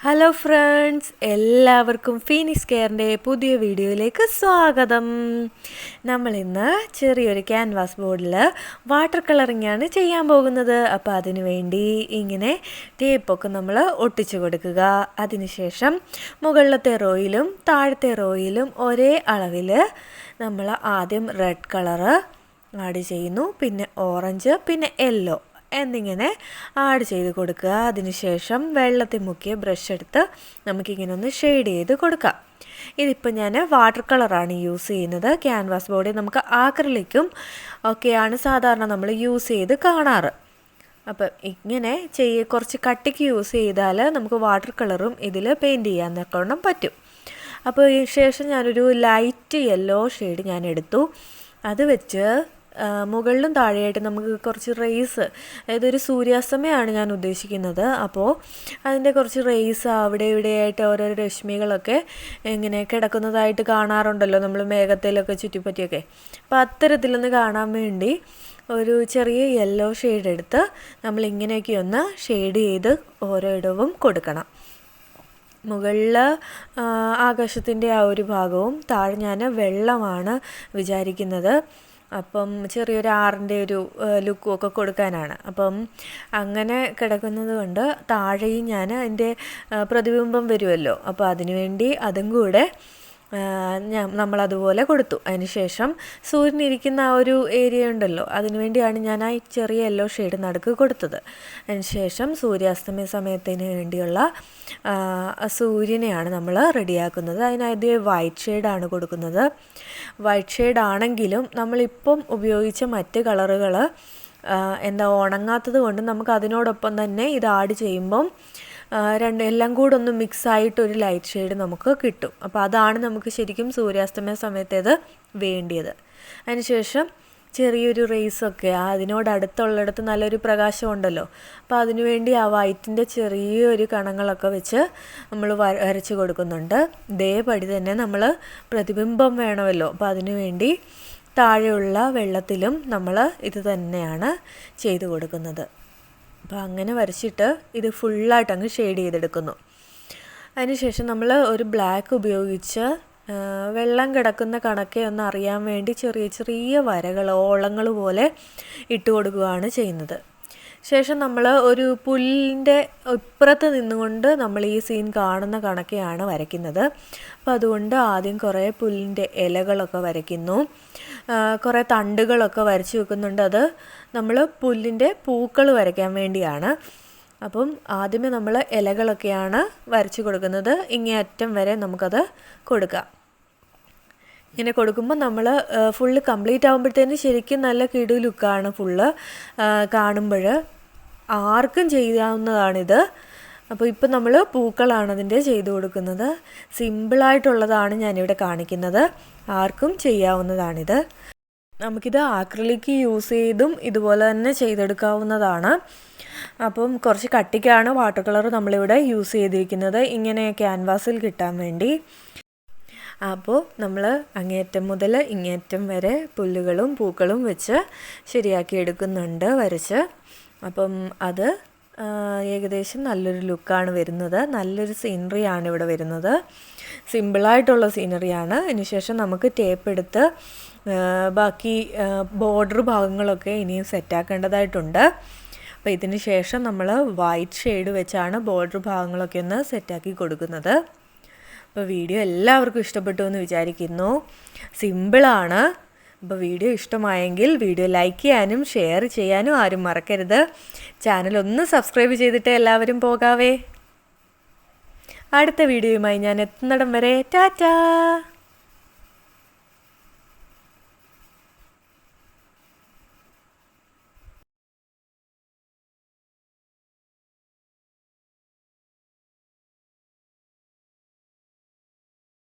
Hello friends, എല്ലാവർക്കും Phoenix കെയറിൻ്റെ പുതിയ വീഡിയോയിലേക്ക് സ്വാഗതം. നമ്മളിന്ന് ചെറിയൊരു ക്യാൻവാസ് ബോർഡിൽ വാട്ടർ കളറിങ്ങാണ് ചെയ്യാൻ പോകുന്നത്. അപ്പോൾ അതിനു വേണ്ടി ഇങ്ങനെ ടേപ്പൊക്കെ നമ്മൾ ഒട്ടിച്ചു കൊടുക്കുക. അതിനുശേഷം മുകളിലത്തെ റോയിലും താഴത്തെ റോയിലും ഒരേ അളവിൽ നമ്മൾ ആദ്യം റെഡ് കളറ് ആഡ് ചെയ്യുന്നു, പിന്നെ ഓറഞ്ച്, പിന്നെ യെല്ലോ എന്നിങ്ങനെ ആഡ് ചെയ്ത് കൊടുക്കുക. അതിനുശേഷം വെള്ളത്തിൽ മുക്കിയ ബ്രഷ് എടുത്ത് നമുക്കിങ്ങനെ ഒന്ന് ഷെയ്ഡ് ചെയ്ത് കൊടുക്കാം. ഇതിപ്പോൾ ഞാൻ വാട്ടർ കളറാണ് യൂസ് ചെയ്യുന്നത്. ക്യാൻവാസ് ബോർഡിൽ നമുക്ക് ആക്രിലിക്കും ഒക്കെയാണ് സാധാരണ നമ്മൾ യൂസ് ചെയ്ത് കാണാറ്. അപ്പം ഇങ്ങനെ കുറച്ച് കട്ടിക്ക് യൂസ് ചെയ്താൽ നമുക്ക് വാട്ടർ കളറും ഇതിൽ പെയിൻറ്റ് ചെയ്യാൻ പറ്റും. അപ്പോൾ ഈ ശേഷം ഞാനൊരു ലൈറ്റ് യെല്ലോ ഷെയ്ഡ് ഞാൻ എടുത്തു. അത് വെച്ച് മുകളിലും താഴെയായിട്ട് നമുക്ക് കുറച്ച് റേസ്, അതായത് ഒരു സൂര്യാസ്തമയമാണ് ഞാൻ ഉദ്ദേശിക്കുന്നത്. അപ്പോൾ അതിൻ്റെ കുറച്ച് റേസ് അവിടെ ഇവിടെയായിട്ട് ഓരോരോ രശ്മികളൊക്കെ ഇങ്ങനെ കിടക്കുന്നതായിട്ട് കാണാറുണ്ടല്ലോ നമ്മൾ മേഘത്തിലൊക്കെ ചുറ്റിപ്പറ്റിയൊക്കെ. അപ്പോൾ അത്തരത്തിലൊന്ന് കാണാൻ വേണ്ടി ഒരു ചെറിയ യെല്ലോ ഷെയ്ഡ് എടുത്ത് നമ്മളിങ്ങനെയൊക്കെ ഒന്ന് ഷെയ്ഡ് ചെയ്ത് ഓരോ ഇടവും കൊടുക്കണം. മുകളിൽ ആകാശത്തിൻ്റെ ആ ഒരു ഭാഗവും താഴെ ഞാൻ വെള്ളമാണ് വിചാരിക്കുന്നത്. അപ്പം ചെറിയൊരു ആറിൻ്റെ ഒരു ലുക്കും ഒക്കെ കൊടുക്കാനാണ്. അപ്പം അങ്ങനെ കിടക്കുന്നത് കൊണ്ട് താഴെയും ഞാൻ അതിൻ്റെ പ്രതിബിംബം വരുമല്ലോ, അപ്പോൾ അതിനുവേണ്ടി അതും കൂടെ നമ്മളതുപോലെ കൊടുത്തു. അതിനുശേഷം സൂര്യനിരിക്കുന്ന ആ ഒരു ഏരിയ ഉണ്ടല്ലോ, അതിനുവേണ്ടിയാണ് ഞാൻ ആ ചെറിയ യെല്ലോ ഷെയ്ഡ് നടുക്ക് കൊടുത്തത്. അതിനുശേഷം സൂര്യാസ്തമയ സമയത്തിന് വേണ്ടിയുള്ള സൂര്യനെയാണ് നമ്മൾ റെഡിയാക്കുന്നത്. അതിനാദ്യം വൈറ്റ് ഷെയ്ഡാണ് കൊടുക്കുന്നത്. വൈറ്റ് ഷെയ്ഡ് ആണെങ്കിലും നമ്മളിപ്പം ഉപയോഗിച്ച മറ്റ് കളറുകൾ ഉണങ്ങാത്തത് കൊണ്ട് നമുക്ക് അതിനോടൊപ്പം തന്നെ ഇത് ആഡ് ചെയ്യുമ്പം എല്ലാം കൂടെ ഒന്ന് മിക്സായിട്ടൊരു ലൈറ്റ് ഷെയ്ഡ് നമുക്ക് കിട്ടും. അപ്പോൾ അതാണ് നമുക്ക് ശരിക്കും സൂര്യാസ്തമയ സമയത്തേത് വേണ്ടിയത്. അതിനുശേഷം ചെറിയൊരു റേസൊക്കെ അതിനോടടുത്തുള്ളിടത്ത് നല്ലൊരു പ്രകാശം ഉണ്ടല്ലോ, അപ്പോൾ അതിനുവേണ്ടി ആ വൈറ്റിൻ്റെ ചെറിയൊരു കണങ്ങളൊക്കെ വെച്ച് നമ്മൾ വരച്ച് കൊടുക്കുന്നുണ്ട്. ഇതേപടി തന്നെ നമ്മൾ പ്രതിബിംബം വേണമല്ലോ, അപ്പോൾ അതിനുവേണ്ടി താഴെയുള്ള വെള്ളത്തിലും നമ്മൾ ഇത് തന്നെയാണ് ചെയ്തു കൊടുക്കുന്നത്. അപ്പോൾ അങ്ങനെ വരച്ചിട്ട് ഇത് ഫുള്ളായിട്ട് അങ്ങ് ഷെയ്ഡ് ചെയ്തെടുക്കുന്നു. അതിനുശേഷം നമ്മൾ ഒരു ബ്ലാക്ക് ഉപയോഗിച്ച് വെള്ളം കിടക്കുന്ന കണക്കെ ഒന്ന് അറിയാൻ വേണ്ടി ചെറിയ ചെറിയ വരകൾ, ഓളങ്ങൾ പോലെ ഇട്ട് കൊടുക്കുകയാണ് ചെയ്യുന്നത്. ശേഷം നമ്മൾ ഒരു പുല്ലിൻ്റെ ഇപ്പുറത്ത് നിന്നുകൊണ്ട് നമ്മൾ ഈ സീൻ കാണുന്ന കണക്കെയാണ് വരയ്ക്കുന്നത്. അപ്പോൾ അതുകൊണ്ട് ആദ്യം കുറേ പുല്ലിൻ്റെ ഇലകളൊക്കെ വരയ്ക്കുന്നു, കുറേ തണ്ടുകളൊക്കെ വരച്ച് വെക്കുന്നുണ്ട്. അത് നമ്മൾ പുല്ലിൻ്റെ പൂക്കൾ വരയ്ക്കാൻ വേണ്ടിയാണ്. അപ്പം ആദ്യമേ നമ്മൾ ഇലകളൊക്കെയാണ് വരച്ച് കൊടുക്കുന്നത്. ഇങ്ങേ അറ്റം വരെ നമുക്കത് കൊടുക്കാം. ഇങ്ങനെ കൊടുക്കുമ്പോൾ നമ്മൾ ഫുള്ള് കംപ്ലീറ്റ് ആകുമ്പോഴത്തേന് ശരിക്കും നല്ല കിടു ലുക്കാണ് ഫുള്ള് കാണുമ്പോൾ. ആർക്കും ചെയ്യാവുന്നതാണിത്. അപ്പോൾ ഇപ്പം നമ്മൾ പൂക്കളാണ് അതിൻ്റെ ചെയ്തു കൊടുക്കുന്നത്. സിമ്പിളായിട്ടുള്ളതാണ് ഞാനിവിടെ കാണിക്കുന്നത്, ആർക്കും ചെയ്യാവുന്നതാണിത്. നമുക്കിത് ആക്രിലിക്ക് യൂസ് ചെയ്തും ഇതുപോലെ തന്നെ ചെയ്തെടുക്കാവുന്നതാണ്. അപ്പം കുറച്ച് കട്ടിക്കാണ് വാട്ടർ കളർ നമ്മളിവിടെ യൂസ് ചെയ്തിരിക്കുന്നത്, ഇങ്ങനെ ക്യാൻവാസിൽ കിട്ടാൻ വേണ്ടി. അപ്പോൾ നമ്മൾ അങ്ങേയറ്റം മുതൽ ഇങ്ങേയറ്റം വരെ പുല്ലുകളും പൂക്കളും വെച്ച് ശരിയാക്കി എടുക്കുന്നുണ്ട് വരച്ച്. അപ്പം അത് ഏകദേശം നല്ലൊരു ലുക്കാണ് വരുന്നത്. നല്ലൊരു സീനറിയാണ് ഇവിടെ വരുന്നത്. സിമ്പിളായിട്ടുള്ള സീനറിയാണ്. അതിനുശേഷം നമുക്ക് ടേപ്പ് എടുത്ത് ബാക്കി ബോർഡർ ഭാഗങ്ങളൊക്കെ ഇനിയും സെറ്റാക്കേണ്ടതായിട്ടുണ്ട്. അപ്പോൾ ഇതിന് ശേഷം നമ്മൾ വൈറ്റ് ഷെയ്ഡ് വെച്ചാണ് ബോർഡർ ഭാഗങ്ങളൊക്കെ ഒന്ന് സെറ്റാക്കി കൊടുക്കുന്നത്. അപ്പോൾ വീഡിയോ എല്ലാവർക്കും ഇഷ്ടപ്പെട്ടു എന്ന് വിചാരിക്കുന്നു. സിമ്പിളാണ്. അപ്പോൾ വീഡിയോ ഇഷ്ടമായെങ്കിൽ വീഡിയോ ലൈക്ക് ചെയ്യാനും ഷെയർ ചെയ്യാനും ആരും മറക്കരുത്. ചാനൽ ഒന്ന് സബ്സ്ക്രൈബ് ചെയ്തിട്ട് എല്ലാവരും പോകാവേ. അടുത്ത വീഡിയോയുമായി ഞാൻ എത്തുന്നിടം വരെ ടാറ്റാ.